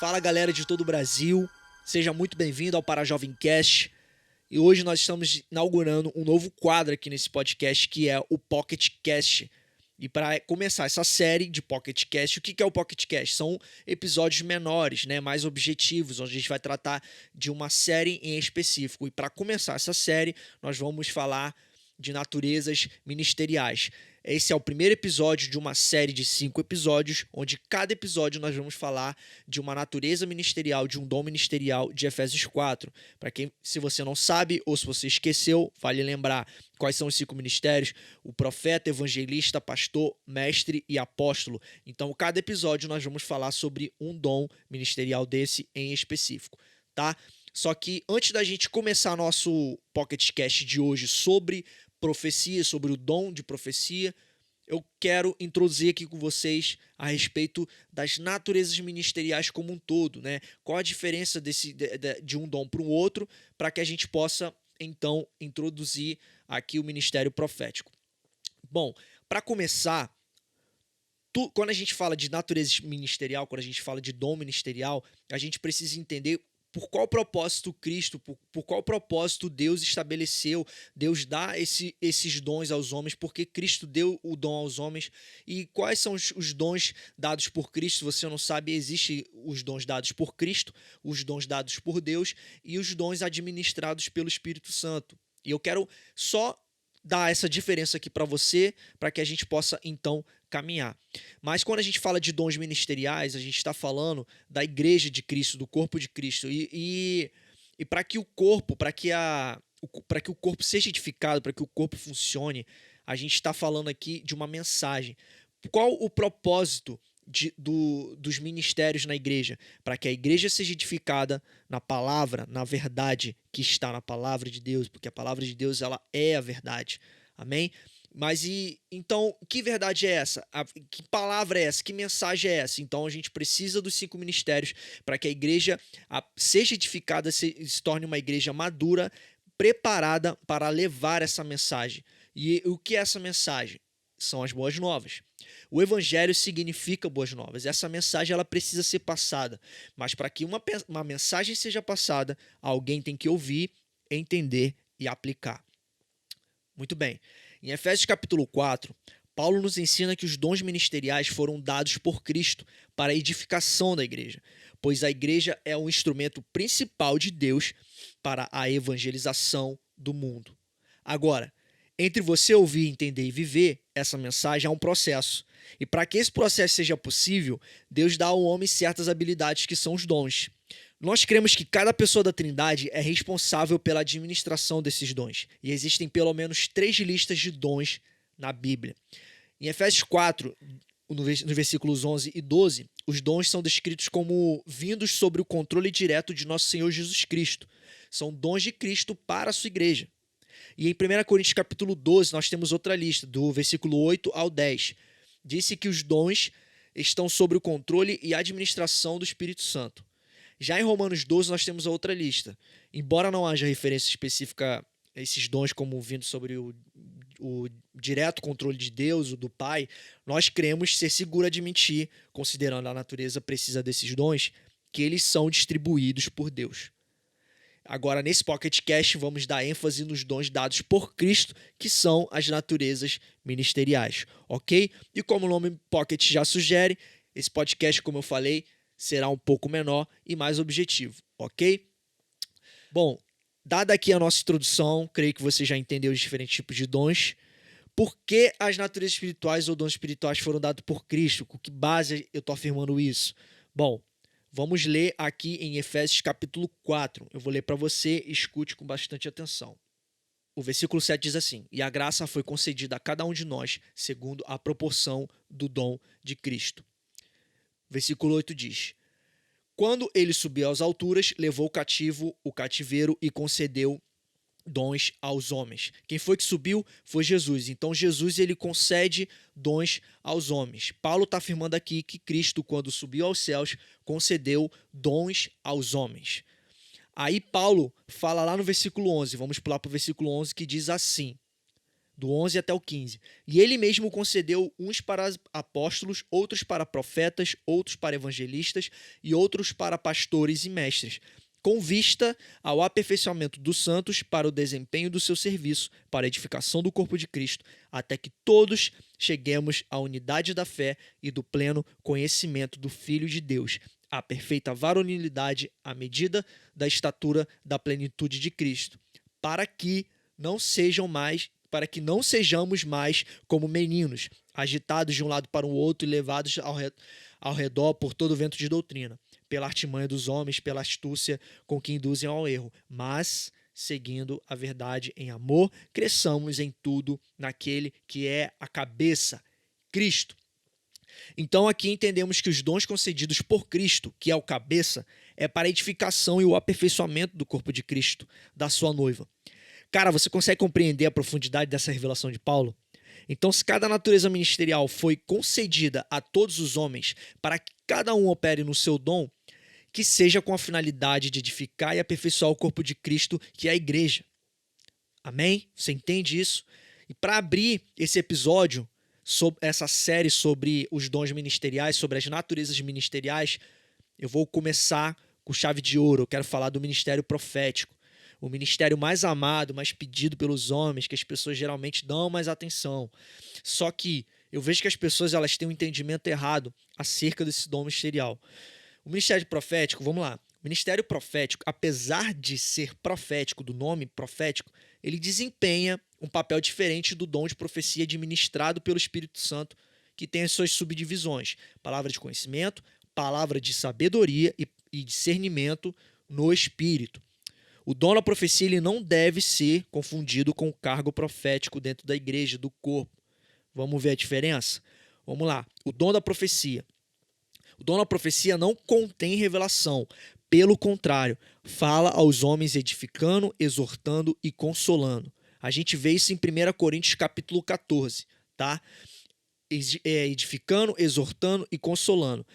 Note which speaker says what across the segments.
Speaker 1: Fala galera de todo o Brasil, seja muito bem-vindo ao Para Jovem Cast. E hoje nós estamos inaugurando um novo quadro aqui nesse podcast que é o Pocket Cast. E para começar essa série de Pocket Cast, o que é o Pocket Cast? São episódios menores, mais objetivos, onde a gente vai tratar de uma série em específico. E para começar essa série, nós vamos falar de naturezas ministeriais. Esse é o primeiro episódio de uma série de 5 episódios, onde cada episódio nós vamos falar de uma natureza ministerial, de um dom ministerial de Efésios 4. Para quem, se você não sabe ou se você esqueceu, vale lembrar quais são os 5 ministérios: o profeta, evangelista, pastor, mestre e apóstolo. Então, cada episódio nós vamos falar sobre um dom ministerial desse em específico, tá? Só que antes da gente começar nosso Pocket Cast de hoje sobre profecia, sobre o dom de profecia, eu quero introduzir aqui com vocês a respeito das naturezas ministeriais como um todo, né? Qual a diferença de um dom para o outro, para que a gente possa, então, introduzir aqui o ministério profético. Bom, para começar, quando a gente fala de natureza ministerial, quando a gente fala de dom ministerial, a gente precisa entender por qual propósito Cristo, por qual propósito Deus estabeleceu, Deus dá esses dons aos homens, porque Cristo deu o dom aos homens, e quais são os dons dados por Cristo. Se você não sabe, existem os dons dados por Cristo, os dons dados por Deus e os dons administrados pelo Espírito Santo. E eu quero só dar essa diferença aqui para você, para que a gente possa então caminhar. Mas quando a gente fala de dons ministeriais, a gente está falando da igreja de Cristo, do corpo de Cristo. E para que o corpo, para que o corpo seja edificado, para que o corpo funcione, a gente está falando aqui de uma mensagem. Qual o propósito dos ministérios na igreja? Para que a igreja seja edificada na palavra, na verdade que está na palavra de Deus, porque a palavra de Deus ela é a verdade. Amém? Mas então, que verdade é essa? Que palavra é essa? Que mensagem é essa? Então a gente precisa dos 5 ministérios para que a igreja seja edificada, se torne uma igreja madura, preparada para levar essa mensagem. E o que é essa mensagem? São as boas novas. O evangelho significa boas novas. Essa mensagem ela precisa ser passada. Mas para que uma mensagem seja passada, alguém tem que ouvir, entender e aplicar. Muito bem. Em Efésios capítulo 4, Paulo nos ensina que os dons ministeriais foram dados por Cristo para a edificação da igreja, pois a igreja é o instrumento principal de Deus para a evangelização do mundo. Agora, entre você ouvir, entender e viver essa mensagem há um processo. E para que esse processo seja possível, Deus dá ao homem certas habilidades que são os dons. Nós cremos que cada pessoa da Trindade é responsável pela administração desses dons. E existem pelo menos 3 listas de dons na Bíblia. Em Efésios 4, nos versículos 11 e 12, os dons são descritos como vindos sobre o controle direto de nosso Senhor Jesus Cristo. São dons de Cristo para a sua igreja. E em 1 Coríntios capítulo 12, nós temos outra lista, do versículo 8 ao 10. Disse que os dons estão sob o controle e administração do Espírito Santo. Já em Romanos 12, nós temos a outra lista. Embora não haja referência específica a esses dons como vindo sobre o direto controle de Deus, o do Pai, nós cremos ser seguro admitir, considerando a natureza precisa desses dons, que eles são distribuídos por Deus. Agora, nesse Pocket Cast, vamos dar ênfase nos dons dados por Cristo, que são as naturezas ministeriais, ok? E como o nome Pocket já sugere, esse podcast, como eu falei, será um pouco menor e mais objetivo, ok? Bom, dada aqui a nossa introdução, creio que você já entendeu os diferentes tipos de dons. Por que as naturezas espirituais ou dons espirituais foram dados por Cristo? Com que base eu estou afirmando isso? Bom, vamos ler aqui em Efésios capítulo 4. Eu vou ler para você, escute com bastante atenção. O versículo 7 diz assim: E a graça foi concedida a cada um de nós, segundo a proporção do dom de Cristo. Versículo 8 diz: Quando ele subiu às alturas, levou cativo o cativeiro e concedeu dons aos homens. Quem foi que subiu? Foi Jesus. Então Jesus ele concede dons aos homens. Paulo está afirmando aqui que Cristo, quando subiu aos céus, concedeu dons aos homens. Aí Paulo fala lá no versículo 11, vamos pular para o versículo 11, que diz assim: do 11 até o 15. E ele mesmo concedeu uns para apóstolos, outros para profetas, outros para evangelistas e outros para pastores e mestres, com vista ao aperfeiçoamento dos santos para o desempenho do seu serviço, para a edificação do corpo de Cristo, até que todos cheguemos à unidade da fé e do pleno conhecimento do Filho de Deus, à perfeita varonilidade à medida da estatura da plenitude de Cristo, para que não sejamos mais como meninos, agitados de um lado para o outro e levados ao redor por todo vento de doutrina, pela artimanha dos homens, pela astúcia com que induzem ao erro, mas, seguindo a verdade em amor, cresçamos em tudo naquele que é a cabeça, Cristo. Então aqui entendemos que os dons concedidos por Cristo, que é o cabeça, é para a edificação e o aperfeiçoamento do corpo de Cristo, da sua noiva. Cara, você consegue compreender a profundidade dessa revelação de Paulo? Então, se cada natureza ministerial foi concedida a todos os homens para que cada um opere no seu dom, que seja com a finalidade de edificar e aperfeiçoar o corpo de Cristo, que é a igreja. Amém? Você entende isso? E para abrir esse episódio, sobre essa série sobre os dons ministeriais, sobre as naturezas ministeriais, eu vou começar com chave de ouro. Eu quero falar do ministério profético. O ministério mais amado, mais pedido pelos homens, que as pessoas geralmente dão mais atenção. Só que eu vejo que as pessoas elas têm um entendimento errado acerca desse dom ministerial. O ministério profético, vamos lá. O ministério profético, apesar de ser profético, do nome profético, ele desempenha um papel diferente do dom de profecia administrado pelo Espírito Santo, que tem as suas subdivisões. Palavra de conhecimento, palavra de sabedoria e discernimento no Espírito. O dom da profecia ele não deve ser confundido com o cargo profético dentro da igreja, do corpo. Vamos ver a diferença? Vamos lá. O dom da profecia. O dom da profecia não contém revelação. Pelo contrário, fala aos homens edificando, exortando e consolando. A gente vê isso em 1 Coríntios capítulo 14, tá? Edificando, exortando e consolando.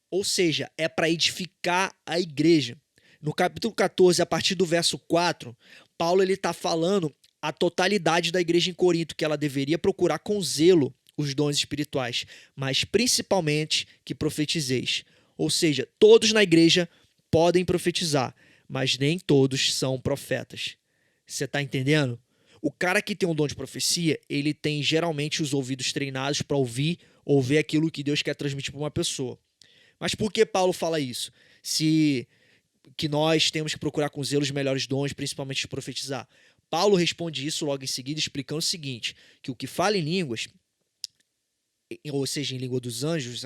Speaker 1: Ou seja, é para edificar a igreja. No capítulo 14, a partir do verso 4, Paulo está falando a totalidade da igreja em Corinto, que ela deveria procurar com zelo os dons espirituais, mas principalmente que profetizeis. Ou seja, todos na igreja podem profetizar, mas nem todos são profetas. Você está entendendo? O cara que tem um dom de profecia, ele tem geralmente os ouvidos treinados para ouvir ou ver aquilo que Deus quer transmitir para uma pessoa. Mas por que Paulo fala isso? Que nós temos que procurar com zelo os melhores dons, principalmente de profetizar. Paulo responde isso logo em seguida, explicando o seguinte, que o que fala em línguas, ou seja, em língua dos anjos,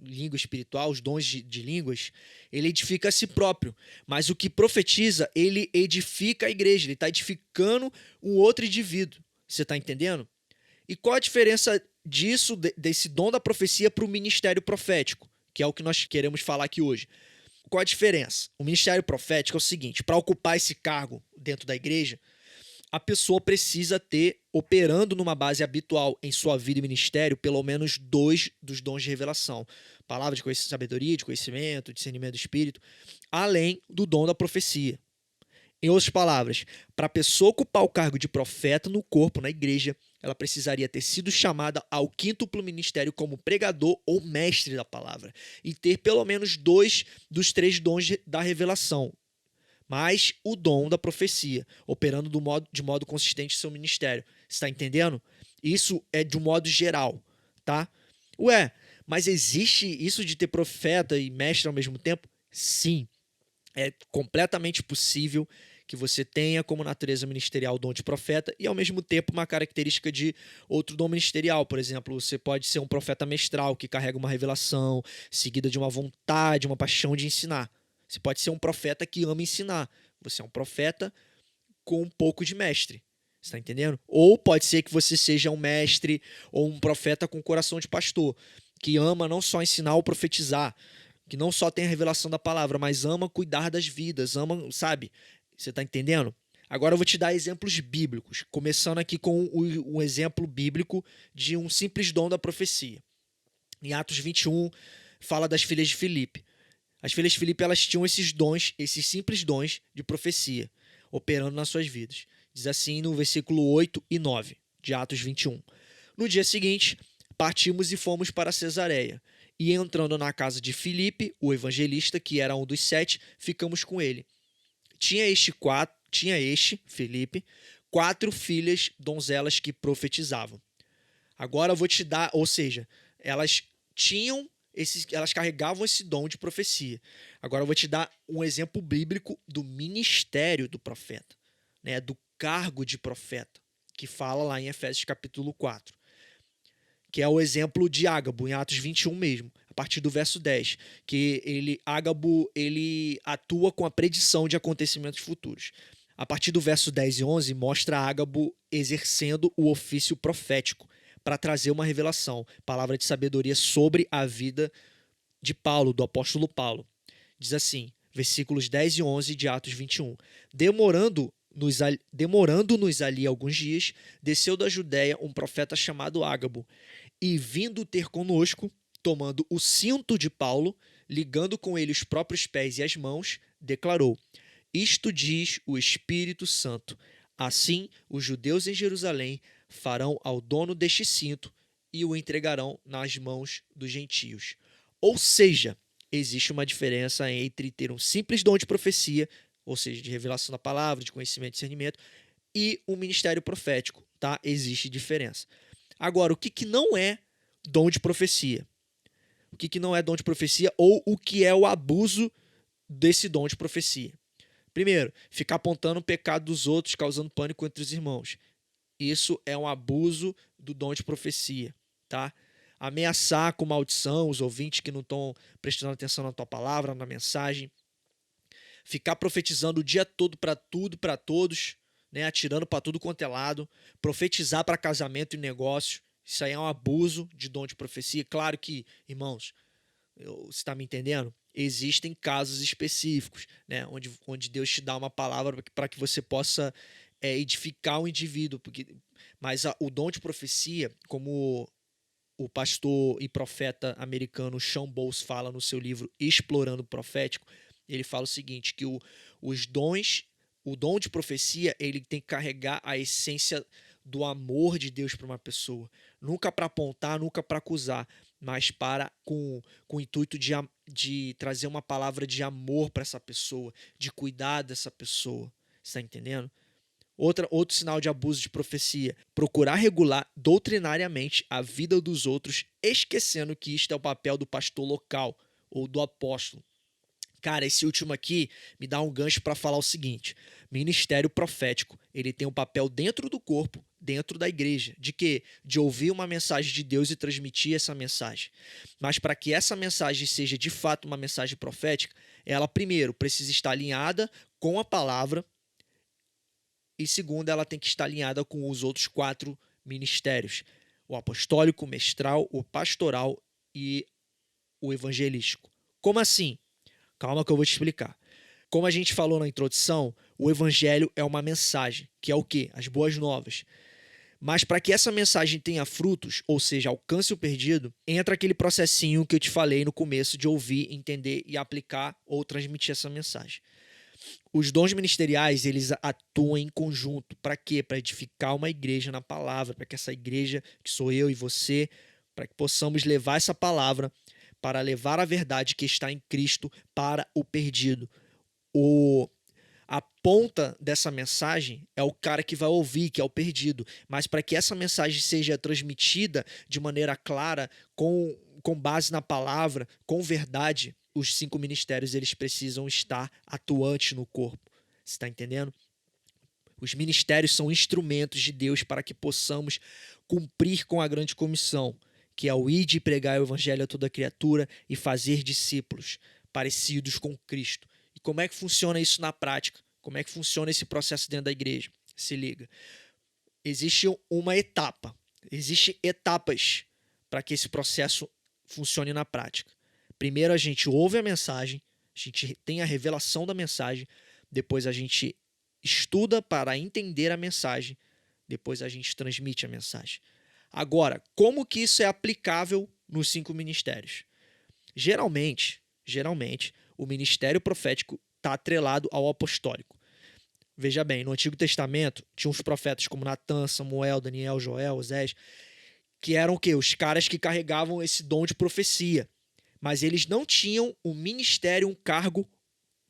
Speaker 1: língua espiritual, os dons de línguas, ele edifica a si próprio. Mas o que profetiza, ele edifica a igreja, ele está edificando um outro indivíduo. Você está entendendo? E qual a diferença disso, desse dom da profecia para o ministério profético, que é o que nós queremos falar aqui hoje? Qual a diferença? O ministério profético é o seguinte, para ocupar esse cargo dentro da igreja, a pessoa precisa ter, operando numa base habitual em sua vida e ministério, pelo menos 2 dos dons de revelação. Palavra de sabedoria, de conhecimento, discernimento do espírito, além do dom da profecia. Em outras palavras, para a pessoa ocupar o cargo de profeta no corpo, na igreja, ela precisaria ter sido chamada ao quíntuplo ministério como pregador ou mestre da palavra e ter pelo menos 2 dos 3 dons da revelação, mais o dom da profecia, operando de modo consistente em seu ministério. Você está entendendo? Isso é de um modo geral, tá? Ué, mas existe isso de ter profeta e mestre ao mesmo tempo? Sim. É completamente possível que você tenha como natureza ministerial o dom de profeta e, ao mesmo tempo, uma característica de outro dom ministerial. Por exemplo, você pode ser um profeta mestral que carrega uma revelação seguida de uma vontade, uma paixão de ensinar. Você pode ser um profeta que ama ensinar. Você é um profeta com um pouco de mestre. Você está entendendo? Ou pode ser que você seja um mestre ou um profeta com coração de pastor, que ama não só ensinar ou profetizar, que não só tem a revelação da palavra, mas ama cuidar das vidas, ama, sabe? Você está entendendo? Agora eu vou te dar exemplos bíblicos, começando aqui com um exemplo bíblico de um simples dom da profecia. Em Atos 21, fala das filhas de Filipe. As filhas de Filipe, elas tinham esses dons, esses simples dons de profecia, operando nas suas vidas. Diz assim no versículo 8 e 9 de Atos 21. No dia seguinte, partimos e fomos para Cesareia. E entrando na casa de Filipe, o evangelista, que era um dos 7, ficamos com ele. Tinha este, Filipe, 4 filhas donzelas que profetizavam. Agora eu vou te dar, ou seja, elas carregavam esse dom de profecia. Agora eu vou te dar um exemplo bíblico do ministério do profeta, né, do cargo de profeta, que fala lá em Efésios capítulo 4, que é o exemplo de Ágabo, em Atos 21 mesmo, a partir do verso 10, que Ágabo atua com a predição de acontecimentos futuros. A partir do verso 10 e 11, mostra Ágabo exercendo o ofício profético para trazer uma revelação, palavra de sabedoria sobre a vida de Paulo, do apóstolo Paulo. Diz assim, versículos 10 e 11 de Atos 21. Demorando-nos ali alguns dias, desceu da Judéia um profeta chamado Ágabo, e vindo ter conosco, tomando o cinto de Paulo, ligando com ele os próprios pés e as mãos, declarou: Isto diz o Espírito Santo. Assim, os judeus em Jerusalém farão ao dono deste cinto e o entregarão nas mãos dos gentios. Ou seja, existe uma diferença entre ter um simples dom de profecia, ou seja, de revelação da palavra, de conhecimento e discernimento, e um ministério profético, tá? Existe diferença. Agora, o que não é dom de profecia? O que não é dom de profecia ou o que é o abuso desse dom de profecia? Primeiro, ficar apontando o pecado dos outros, causando pânico entre os irmãos. Isso é um abuso do dom de profecia, tá? Ameaçar com maldição os ouvintes que não estão prestando atenção na tua palavra, na mensagem. Ficar profetizando o dia todo para tudo, para todos, né? Atirando para tudo quanto é lado. Profetizar para casamento e negócio. Isso aí é um abuso de dom de profecia. Claro que, irmãos, você está me entendendo? Existem casos específicos, né? Onde Deus te dá uma palavra para que você possa edificar o indivíduo. Mas o dom de profecia, como o pastor e profeta americano Sean Bowles fala no seu livro Explorando o Profético, ele fala o seguinte, que o dom de profecia, ele tem que carregar a essência do amor de Deus para uma pessoa. Nunca para apontar, nunca para acusar, mas com o intuito de trazer uma palavra de amor para essa pessoa, de cuidar dessa pessoa. Você está entendendo? Outro sinal de abuso de profecia: procurar regular doutrinariamente a vida dos outros, esquecendo que isto é o papel do pastor local ou do apóstolo. Cara, esse último aqui me dá um gancho para falar o seguinte: ministério profético, ele tem um papel dentro do corpo, dentro da igreja. De quê? De ouvir uma mensagem de Deus e transmitir essa mensagem. Mas para que essa mensagem seja de fato uma mensagem profética, ela primeiro precisa estar alinhada com a palavra, e segundo, ela tem que estar alinhada com os outros 4 ministérios: o apostólico, o mestral, o pastoral e o evangelístico. Como assim? Calma que eu vou te explicar. Como a gente falou na introdução, o evangelho é uma mensagem, que é o quê? As boas novas. Mas para que essa mensagem tenha frutos, ou seja, alcance o perdido, entra aquele processinho que eu te falei no começo de ouvir, entender e aplicar ou transmitir essa mensagem. Os dons ministeriais, eles atuam em conjunto. Para quê? Para edificar uma igreja na palavra, para que essa igreja, que sou eu e você, para que possamos levar essa palavra, para levar a verdade que está em Cristo para o perdido. A ponta dessa mensagem é o cara que vai ouvir, que é o perdido. Mas para que essa mensagem seja transmitida de maneira clara, com base na palavra, com verdade, os 5 ministérios eles precisam estar atuantes no corpo. Você está entendendo? Os ministérios são instrumentos de Deus para que possamos cumprir com a grande comissão, que é o ir e pregar o evangelho a toda criatura e fazer discípulos parecidos com Cristo. E como é que funciona isso na prática? Como é que funciona esse processo dentro da igreja? Se liga. Existem etapas para que esse processo funcione na prática. Primeiro a gente ouve a mensagem, a gente tem a revelação da mensagem, depois a gente estuda para entender a mensagem, depois a gente transmite a mensagem. Agora, como que isso é aplicável nos 5 ministérios? Geralmente, o ministério profético está atrelado ao apostólico. Veja bem, no Antigo Testamento tinha uns profetas como Natã, Samuel, Daniel, Joel, Osés, que eram o quê? Os caras que carregavam esse dom de profecia. Mas eles não tinham um ministério, um cargo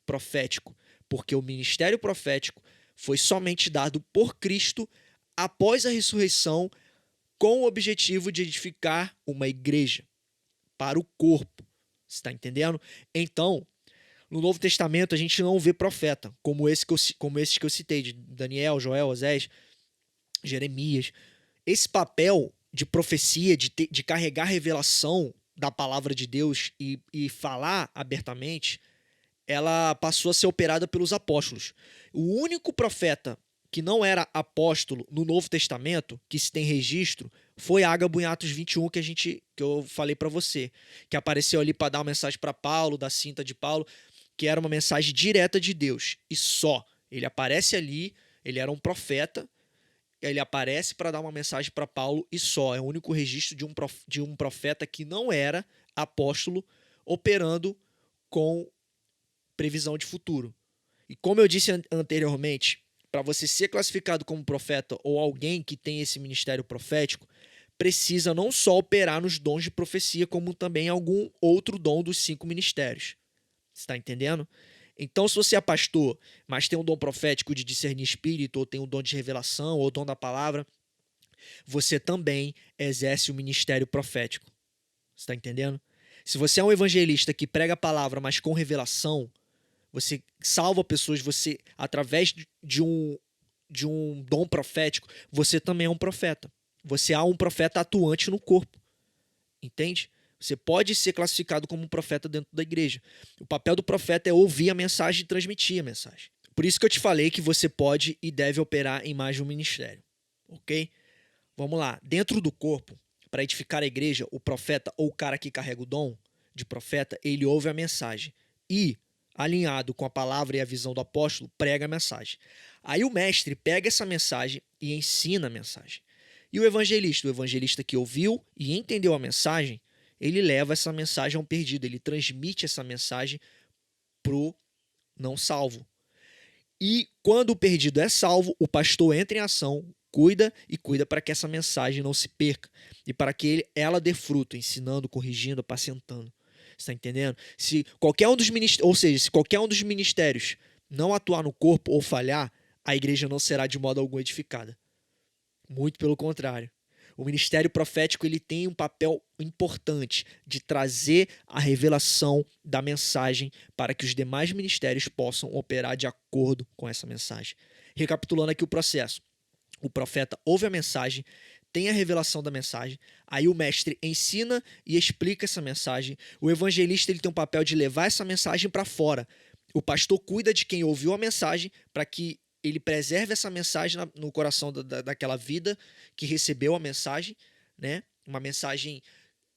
Speaker 1: profético, porque o ministério profético foi somente dado por Cristo após a ressurreição, com o objetivo de edificar uma igreja para o corpo. Você está entendendo? Então, no Novo Testamento a gente não vê profeta como esses que eu citei, de Daniel, Joel, Osés, Jeremias. Esse papel de profecia, de carregar revelação da palavra de Deus e falar abertamente, ela passou a ser operada pelos apóstolos. O único profeta que não era apóstolo no Novo Testamento, que se tem registro, foi Ágabo em Atos 21, que eu falei para você, que apareceu ali para dar uma mensagem para Paulo, da cinta de Paulo, que era uma mensagem direta de Deus, e só. Ele aparece ali, ele era um profeta, ele aparece para dar uma mensagem para Paulo e só. É o único registro de um profeta que não era apóstolo operando com previsão de futuro. E como eu disse anteriormente, para você ser classificado como profeta ou alguém que tem esse ministério profético, precisa não só operar nos dons de profecia, como também algum outro dom dos 5 ministérios. Você está entendendo? Então, se você é pastor, mas tem um dom profético de discernir espírito, ou tem um dom de revelação, ou dom da palavra, você também exerce o ministério profético. Você está entendendo? Se você é um evangelista que prega a palavra, mas com revelação, você salva pessoas, você, através de um dom profético, você também é um profeta. Você é um profeta atuante no corpo. Entende? Você pode ser classificado como um profeta dentro da igreja. O papel do profeta é ouvir a mensagem e transmitir a mensagem. Por isso que eu te falei que você pode e deve operar em mais de um ministério. Ok? Vamos lá. Dentro do corpo, para edificar a igreja, o profeta ou o cara que carrega o dom de profeta, ele ouve a mensagem e, alinhado com a palavra e a visão do apóstolo, prega a mensagem. Aí o mestre pega essa mensagem e ensina a mensagem. E o evangelista que ouviu e entendeu a mensagem, ele leva essa mensagem a um perdido, ele transmite essa mensagem pro não salvo. E quando o perdido é salvo, o pastor entra em ação, cuida para que essa mensagem não se perca e para que ela dê fruto, ensinando, corrigindo, apacentando. Está entendendo? Se qualquer um dos ministérios não atuar no corpo ou falhar, a igreja não será de modo algum edificada. Muito pelo contrário. O ministério profético ele tem um papel importante de trazer a revelação da mensagem para que os demais ministérios possam operar de acordo com essa mensagem. Recapitulando aqui o processo. O profeta ouve a mensagem, tem a revelação da mensagem, aí o mestre ensina e explica essa mensagem. O evangelista ele tem um papel de levar essa mensagem para fora. O pastor cuida de quem ouviu a mensagem para que ele preserve essa mensagem no coração daquela vida que recebeu a mensagem, né? Uma mensagem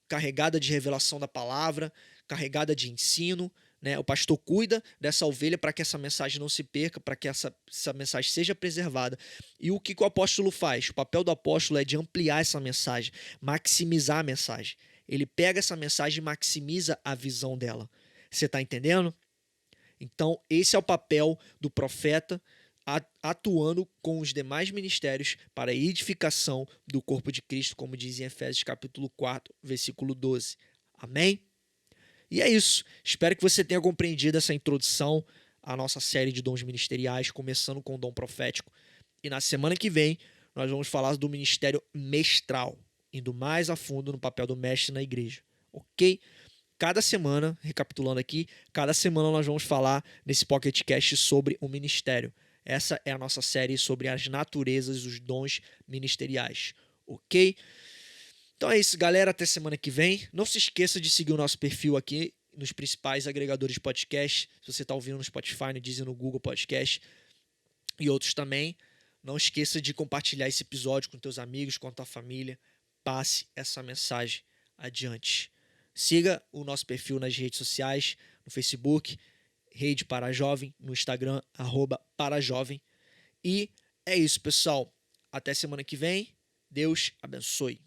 Speaker 1: carregada de revelação da palavra, carregada de ensino, né? O pastor cuida dessa ovelha para que essa mensagem não se perca, para que essa mensagem seja preservada. E o que o apóstolo faz? O papel do apóstolo é de ampliar essa mensagem, maximizar a mensagem. Ele pega essa mensagem e maximiza a visão dela. Você está entendendo? Então, esse é o papel do profeta, atuando com os demais ministérios para a edificação do corpo de Cristo, como diz em Efésios capítulo 4, versículo 12. Amém? E é isso. Espero que você tenha compreendido essa introdução à nossa série de dons ministeriais, começando com o dom profético. E na semana que vem, nós vamos falar do ministério mestral, indo mais a fundo no papel do mestre na igreja. Ok? Cada semana, recapitulando aqui, cada semana nós vamos falar nesse Pocket Cast sobre o ministério. Essa é a nossa série sobre as naturezas, os dons ministeriais, ok? Então é isso, galera. Até semana que vem. Não se esqueça de seguir o nosso perfil aqui nos principais agregadores de podcast. Se você está ouvindo no Spotify, no Deezer, no Google Podcast e outros também, não esqueça de compartilhar esse episódio com teus amigos, com a tua família. Passe essa mensagem adiante. Siga o nosso perfil nas redes sociais, no Facebook, Rede Parajovem, no Instagram, @parajovem. E é isso, pessoal. Até semana que vem. Deus abençoe.